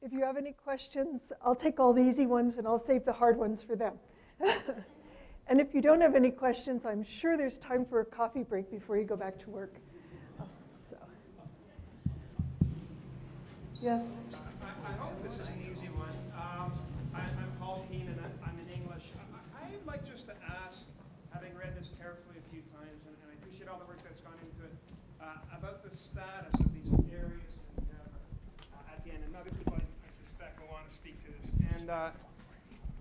If you have any questions, I'll take all the easy ones and I'll save the hard ones for them. And if you don't have any questions, I'm sure there's time for a coffee break before you go back to work. So. Yes? I hope this is an easy one. I'm Paul Keane, and I'm in English. I'd like just to ask, having read this carefully a few times, and I appreciate all the work that's gone into it, about the status of these areas of endeavor at the end. And other people, I suspect, will want to speak to this. And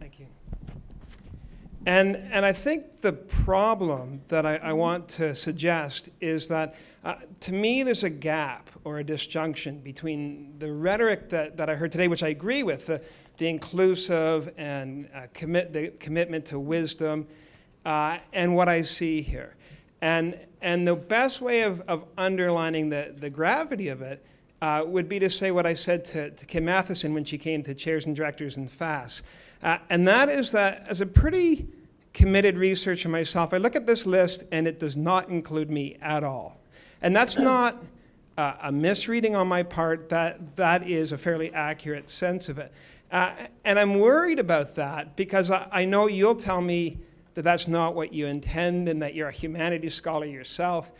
thank you. And I think the problem that I want to suggest is that, to me, there's a gap or a disjunction between the rhetoric that I heard today, which I agree with, the inclusive and the commitment to wisdom, and what I see here. And the best way of underlining the gravity of it would be to say what I said to Kim Matheson when she came to Chairs and Directors in FAS. And that is that, as a pretty committed researcher myself, I look at this list and it does not include me at all. And that's not a misreading on my part. That is a fairly accurate sense of it. And I'm worried about that because I know you'll tell me that that's not what you intend and that you're a humanities scholar yourself.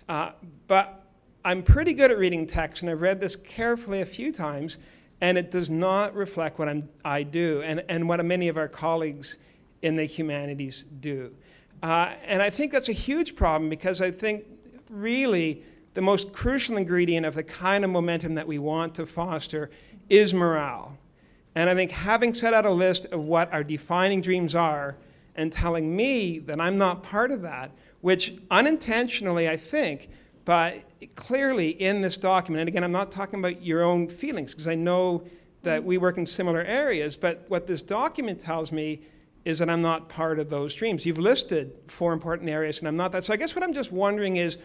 But I'm pretty good at reading text, and I've read this carefully a few times, and it does not reflect what I do and what many of our colleagues in the humanities do. And I think that's a huge problem because I think really the most crucial ingredient of the kind of momentum that we want to foster is morale. And I think having set out a list of what our defining dreams are and telling me that I'm not part of that, which unintentionally I think, but clearly in this document, and again, I'm not talking about your own feelings because I know that we work in similar areas, but what this document tells me is that I'm not part of those dreams. You've listed 4 important areas and I'm not that. So I guess what I'm just wondering is,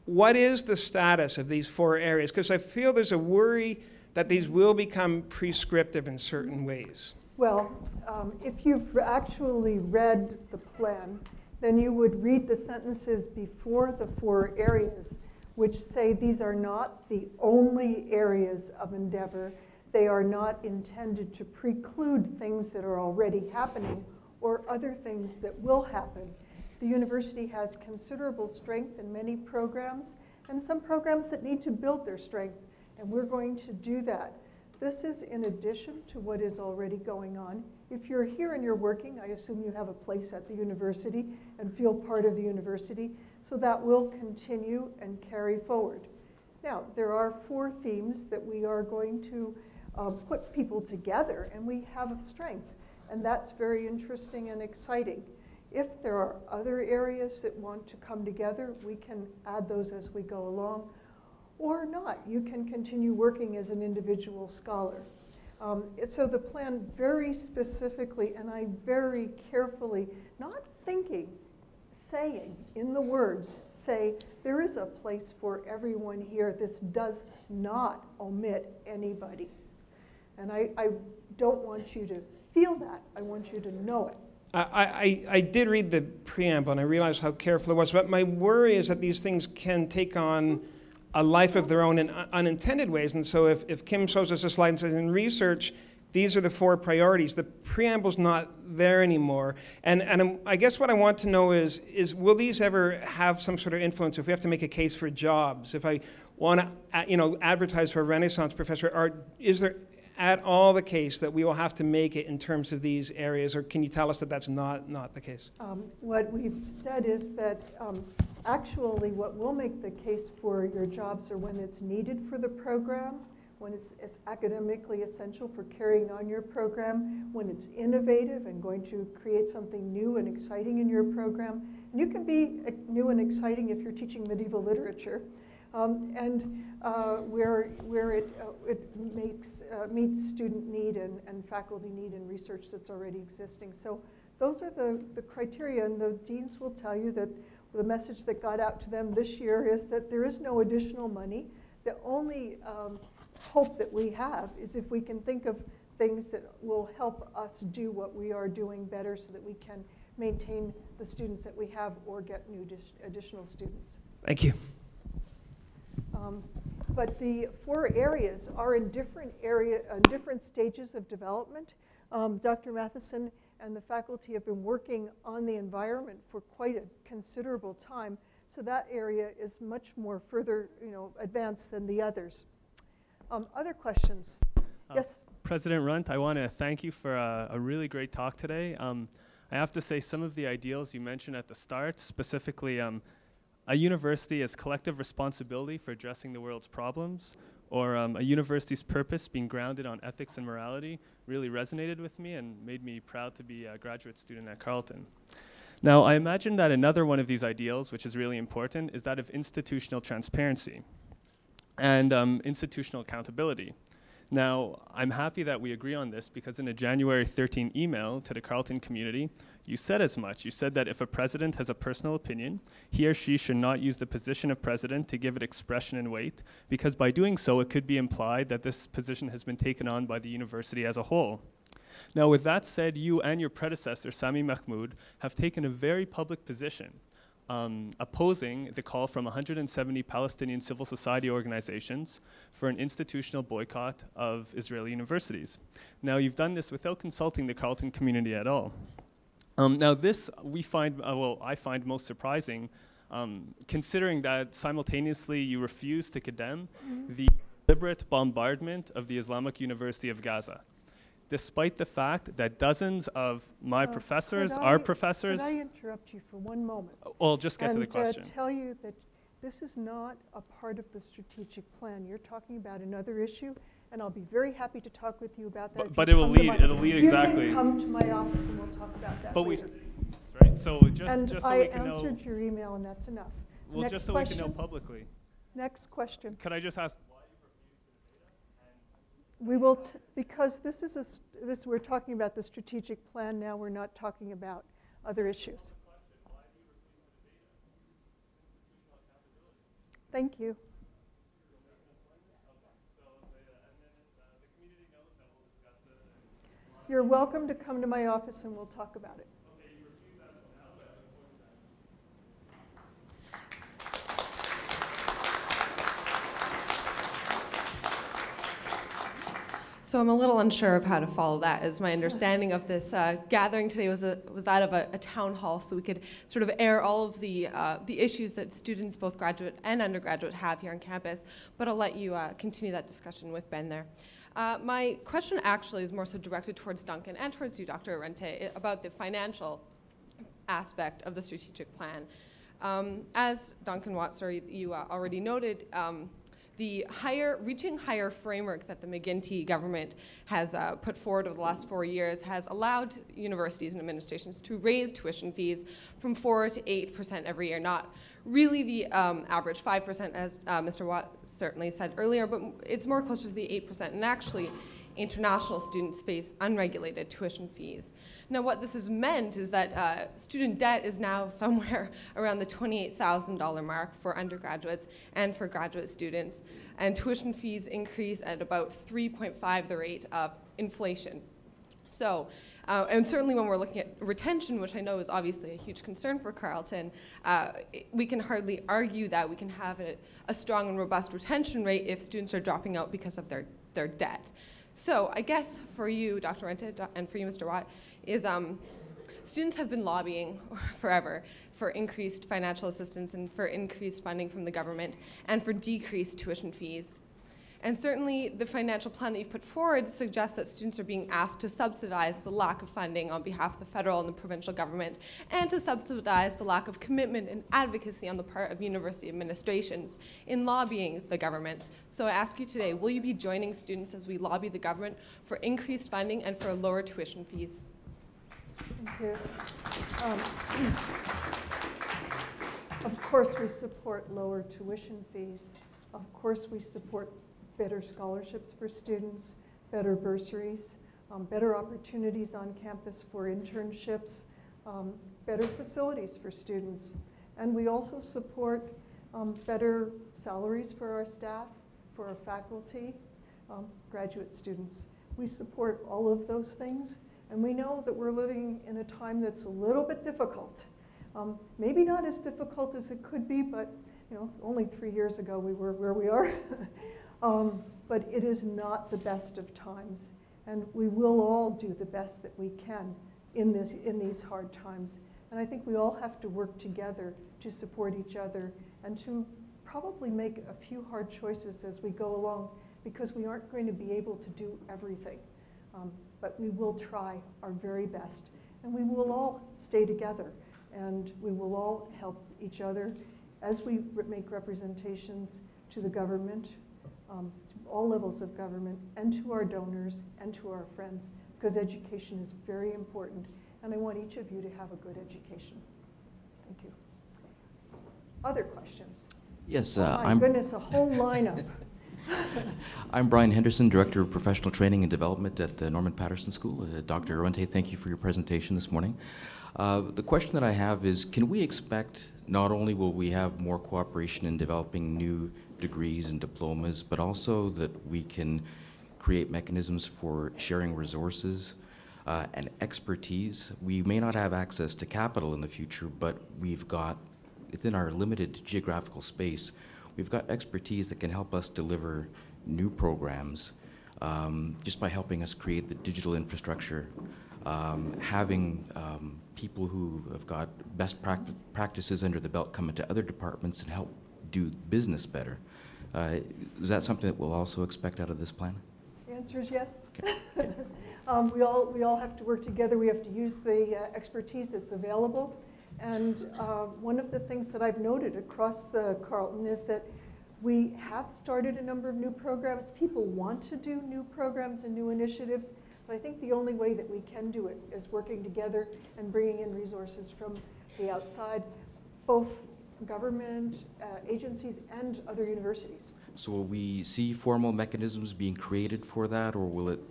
what is the status of these 4 areas? Because I feel there's a worry that these will become prescriptive in certain ways. Well, if you've actually read the plan, then you would read the sentences before the 4 areas, which say these are not the only areas of endeavor. They are not intended to preclude things that are already happening or other things that will happen. The university has considerable strength in many programs, and some programs that need to build their strength, and we're going to do that. This is in addition to what is already going on. If you're here and you're working, I assume you have a place at the university and feel part of the university, so that will continue and carry forward. Now, there are 4 themes that we are going to put people together, and we have strength, and that's very interesting and exciting. If there are other areas that want to come together, we can add those as we go along, or not. You can continue working as an individual scholar. So the plan very specifically, and I very carefully, not thinking, saying in the words, say, there is a place for everyone here. This does not omit anybody. And I don't want you to feel that. I want you to know it. I did read the preamble, and I realized how careful it was, but my worry is that these things can take on a life of their own in unintended ways. And so if Kim shows us a slide and says, in research, these are the 4 priorities, the preamble's not there anymore. And I guess what I want to know is will these ever have some sort of influence if we have to make a case for jobs? If I want to advertise for a Renaissance professor, is there at all the case that we will have to make it in terms of these areas, or can you tell us that that's not the case? What we've said is that actually what will make the case for your jobs are when it's needed for the program, when it's academically essential for carrying on your program, when it's innovative and going to create something new and exciting in your program. And you can be new and exciting if you're teaching medieval literature. Where it meets student need and faculty need and research that's already existing. So those are the criteria, and the deans will tell you that the message that got out to them this year is that there is no additional money. The only hope that we have is if we can think of things that will help us do what we are doing better so that we can maintain the students that we have or get new additional students. Thank you. but the 4 areas are in different stages of development. Dr. Matheson and the faculty have been working on the environment for quite a considerable time, so that area is much more further, advanced than the others. Other questions? Yes? President Runt, I want to thank you for a really great talk today. I have to say some of the ideals you mentioned at the start, specifically a university as collective responsibility for addressing the world's problems, or a university's purpose being grounded on ethics and morality, really resonated with me and made me proud to be a graduate student at Carleton. Now, I imagine that another one of these ideals, which is really important, is that of institutional transparency and institutional accountability. Now, I'm happy that we agree on this because in a January 13 email to the Carleton community, you said as much. You said that if a president has a personal opinion, he or she should not use the position of president to give it expression and weight, because by doing so, it could be implied that this position has been taken on by the university as a whole. Now, with that said, you and your predecessor, Sami Mahmoud, have taken a very public position opposing the call from 170 Palestinian civil society organizations for an institutional boycott of Israeli universities. Now, you've done this without consulting the Carleton community at all. Now, this we find, I find most surprising, considering that simultaneously you refuse to condemn the deliberate bombardment of the Islamic University of Gaza, despite the fact that dozens of my professors, our professors... Could I interrupt you for one moment? Well, just get to the question. And tell you that this is not a part of the strategic plan. You're talking about another issue, and I'll be very happy to talk with you about that. But it will lead exactly. You can come to my office and we'll talk about that later. Right, so just so we can know... I answered your email and that's enough. Well, Next just so question. we can know publicly. Next question. Could I just ask... We will, because this is we're talking about the strategic plan now. We're not talking about other issues. Thank you. You're welcome to come to my office and we'll talk about it. So I'm a little unsure of how to follow that, as my understanding of this gathering today was that of a town hall, so we could sort of air all of the issues that students, both graduate and undergraduate, have here on campus. But I'll let you continue that discussion with Ben there. My question actually is more so directed towards Duncan and towards you, Dr. Arente, about the financial aspect of the strategic plan. As Duncan Watser, you already noted, the reaching higher framework that the McGuinty government has put forward over the last 4 years has allowed universities and administrations to raise tuition fees from 4% to 8% every year. Not really the average 5%, as Mr. Watt certainly said earlier, but it's more closer to the 8%. And actually, international students face unregulated tuition fees. Now, what this has meant is that student debt is now somewhere around the $28,000 mark for undergraduates and for graduate students, and tuition fees increase at about 3.5 the rate of inflation. So, and certainly when we're looking at retention, which I know is obviously a huge concern for Carleton, we can hardly argue that we can have a strong and robust retention rate if students are dropping out because of their debt. So I guess for you, Dr. Renta, and for you, Mr. Watt, is students have been lobbying forever for increased financial assistance and for increased funding from the government and for decreased tuition fees. And certainly the financial plan that you've put forward suggests that students are being asked to subsidize the lack of funding on behalf of the federal and the provincial government, and to subsidize the lack of commitment and advocacy on the part of university administrations in lobbying the government. So I ask you today, will you be joining students as we lobby the government for increased funding and for lower tuition fees? Thank you. Of course we support lower tuition fees. Of course we support better scholarships for students, better bursaries, better opportunities on campus for internships, better facilities for students. And we also support better salaries for our staff, for our faculty, graduate students. We support all of those things, and we know that we're living in a time that's a little bit difficult. Maybe not as difficult as it could be, but only 3 years ago we were where we are. But it is not the best of times. And we will all do the best that we can in these hard times. And I think we all have to work together to support each other and to probably make a few hard choices as we go along, because we aren't going to be able to do everything. But we will try our very best. And we will all stay together. And we will all help each other as we make representations to the government, to all levels of government, and to our donors, and to our friends, because education is very important. And I want each of you to have a good education. Thank you. Other questions? Yes, my goodness, a whole lineup. I'm Brian Henderson, Director of Professional Training and Development at the Norman Patterson School. Dr. Arwente, thank you for your presentation this morning. The question that I have is, can we expect not only will we have more cooperation in developing new degrees and diplomas, but also that we can create mechanisms for sharing resources and expertise? We may not have access to capital in the future, but we've got, within our limited geographical space, we've got expertise that can help us deliver new programs just by helping us create the digital infrastructure, having people who have got best practices under the belt come into other departments and help do business better. Is that something that we'll also expect out of this plan? The answer is yes. Okay. We all have to work together. We have to use the expertise that's available. And one of the things that I've noted across Carleton is that we have started a number of new programs. People want to do new programs and new initiatives, but I think the only way that we can do it is working together and bringing in resources from the outside, both government, agencies, and other universities. So will we see formal mechanisms being created for that, or will it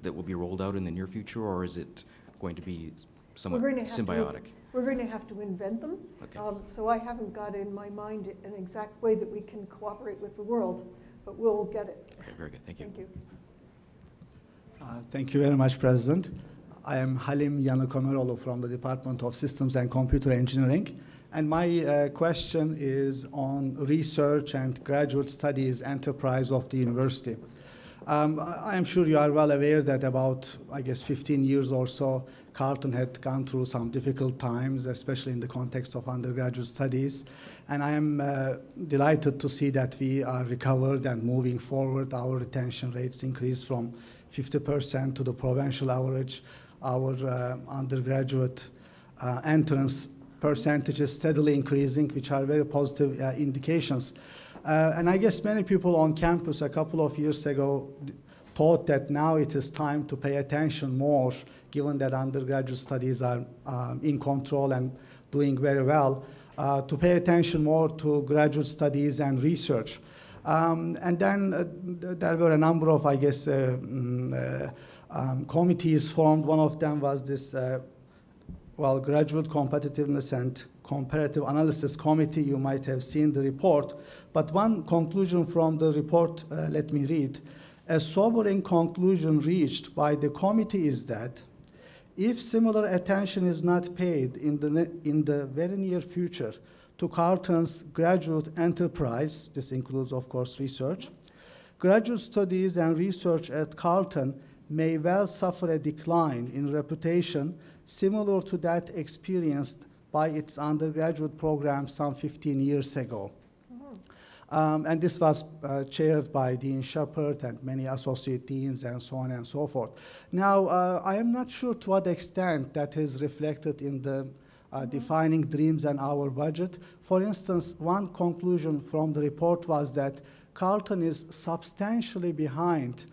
that will be rolled out in the near future, or is it going to be somewhat symbiotic? We're going to have to invent them. Okay. So I haven't got in my mind an exact way that we can cooperate with the world, but we'll get it. Okay, very good. Thank you. Thank you. Thank you very much, President. I am Halim Yanukomerolu from the Department of Systems and Computer Engineering. And my question is on research and graduate studies enterprise of the university. I am sure you are well aware that about, I guess, 15 years or so, Carleton had gone through some difficult times, especially in the context of undergraduate studies. And I am delighted to see that we are recovered and moving forward. Our retention rates increased from 50% to the provincial average. Our undergraduate entrance percentage is steadily increasing, which are very positive indications. And I guess many people on campus a couple of years ago thought that now it is time to pay attention more, given that undergraduate studies are in control and doing very well, to pay attention more to graduate studies and research. And then there were a number of, I guess, committees formed. One of them was this, Graduate Competitiveness and Comparative Analysis Committee. You might have seen the report. But one conclusion from the report, let me read. A sobering conclusion reached by the committee is that if similar attention is not paid in the very near future to Carleton's graduate enterprise, this includes, of course, research, graduate studies and research at Carleton may well suffer a decline in reputation similar to that experienced by its undergraduate program some 15 years ago. And this was chaired by Dean Shepard and many associate deans and so on and so forth. Now, I am not sure to what extent that is reflected in the defining dreams and our budget. For instance, one conclusion from the report was that Carleton is substantially behind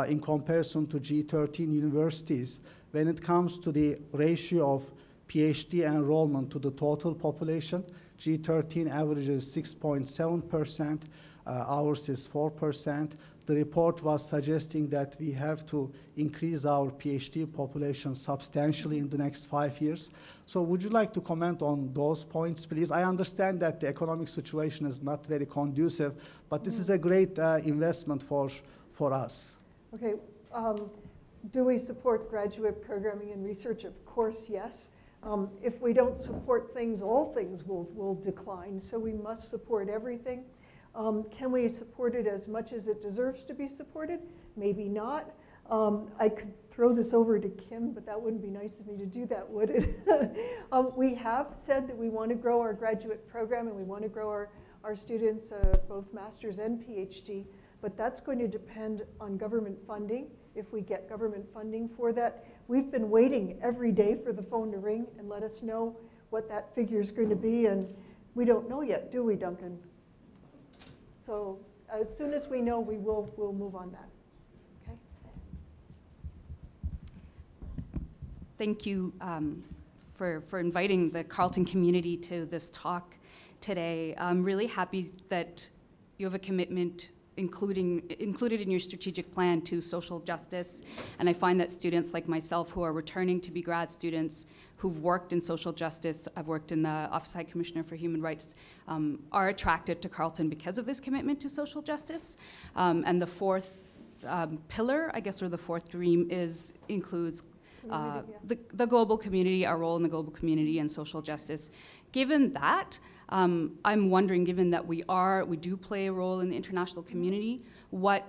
in comparison to G13 universities when it comes to the ratio of PhD enrollment to the total population. G13 average is 6.7%, ours is 4%. The report was suggesting that we have to increase our PhD population substantially in the next 5 years. So would you like to comment on those points, please? I understand that the economic situation is not very conducive, but this is a great investment for us. Okay, do we support graduate programming and research? Of course, yes. If we don't support things, all things will decline, so we must support everything. Can we support it as much as it deserves to be supported? Maybe not. I could throw this over to Kim, but that wouldn't be nice of me to do that, would it? We have said that we want to grow our graduate program and we want to grow our students, both master's and PhD, but that's going to depend on government funding, if we get government funding for that. We've been waiting every day for the phone to ring and let us know what that figure is going to be, and we don't know yet, do we, Duncan? So as soon as we know, we'll move on that. Okay. Thank you for inviting the Carleton community to this talk today. I'm really happy that you have a commitment included in your strategic plan to social justice, and I find that students like myself who are returning to be grad students who've worked in social justice, I've worked in the Office of High Commissioner for Human Rights, are attracted to Carleton because of this commitment to social justice. And the fourth pillar, I guess, or the fourth dream includes the global community, our role in the global community and social justice. Given that, I'm wondering, given that we do play a role in the international community, what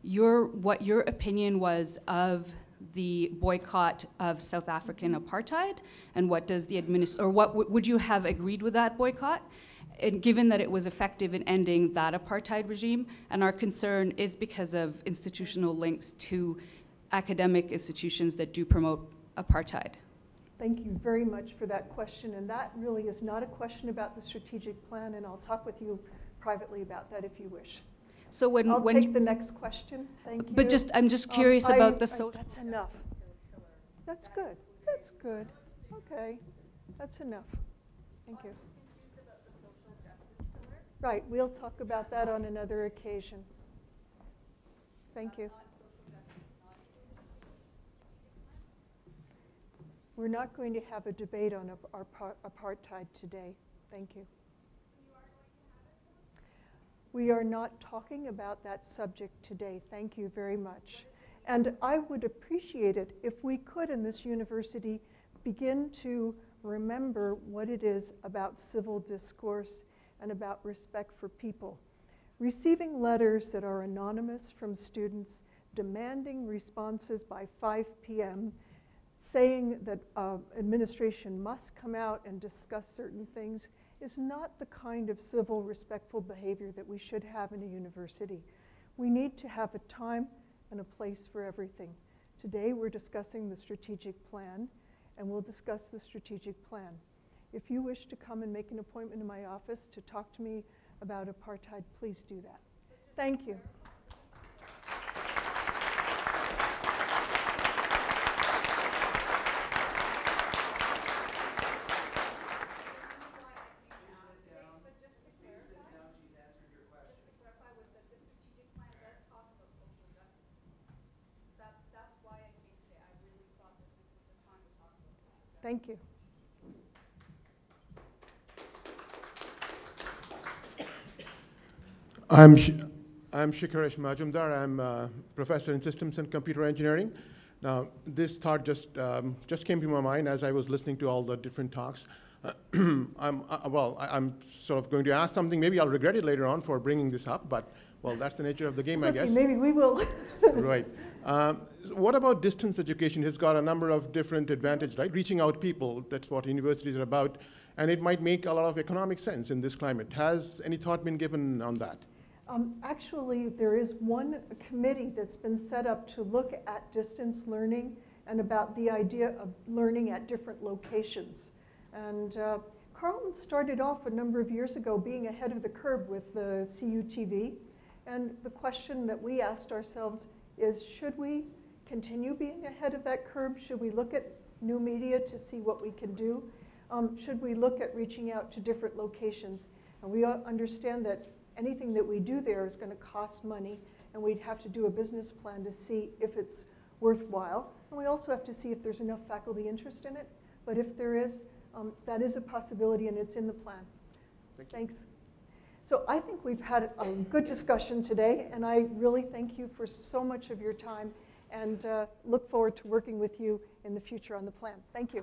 your opinion was of the boycott of South African apartheid, and what does the would you have agreed with that boycott? And given that it was effective in ending that apartheid regime, and our concern is because of institutional links to academic institutions that do promote apartheid. Thank you very much for that question, and that really is not a question about the strategic plan, and I'll talk with you privately about that if you wish. So I'll take the next question. Thank you. But I'm just curious about the social. That's enough. That's good. That's good. Okay, that's enough. Thank you. Right, we'll talk about that on another occasion. Thank you. We're not going to have a debate on apartheid today. Thank you. We are not talking about that subject today. Thank you very much. And I would appreciate it if we could in this university begin to remember what it is about civil discourse and about respect for people. Receiving letters that are anonymous from students demanding responses by 5 p.m., saying that administration must come out and discuss certain things is not the kind of civil, respectful behavior that we should have in a university. We need to have a time and a place for everything. Today we're discussing the strategic plan, and we'll discuss the strategic plan. If you wish to come and make an appointment in my office to talk to me about apartheid, please do that. Thank you. Thank you. I'm Shikaresh Majumdar. I'm a professor in systems and computer engineering. Now, this thought just came to my mind as I was listening to all the different talks. I'm sort of going to ask something. Maybe I'll regret it later on for bringing this up, but well, that's the nature of the game, I guess. Maybe we will. Right. What about distance education? It's got a number of different advantages, right? Reaching out people, that's what universities are about, and it might make a lot of economic sense in this climate. Has any thought been given on that? Actually, there is one committee that's been set up to look at distance learning and about the idea of learning at different locations. And Carleton started off a number of years ago being ahead of the curve with the CUTV. And the question that we asked ourselves is, should we continue being ahead of that curve? Should we look at new media to see what we can do? Should we look at reaching out to different locations? And we understand that anything that we do there is going to cost money, and we'd have to do a business plan to see if it's worthwhile. And we also have to see if there's enough faculty interest in it. But if there is, that is a possibility, and it's in the plan. Thanks. So I think we've had a good discussion today, and I really thank you for so much of your time, and look forward to working with you in the future on the plan. Thank you.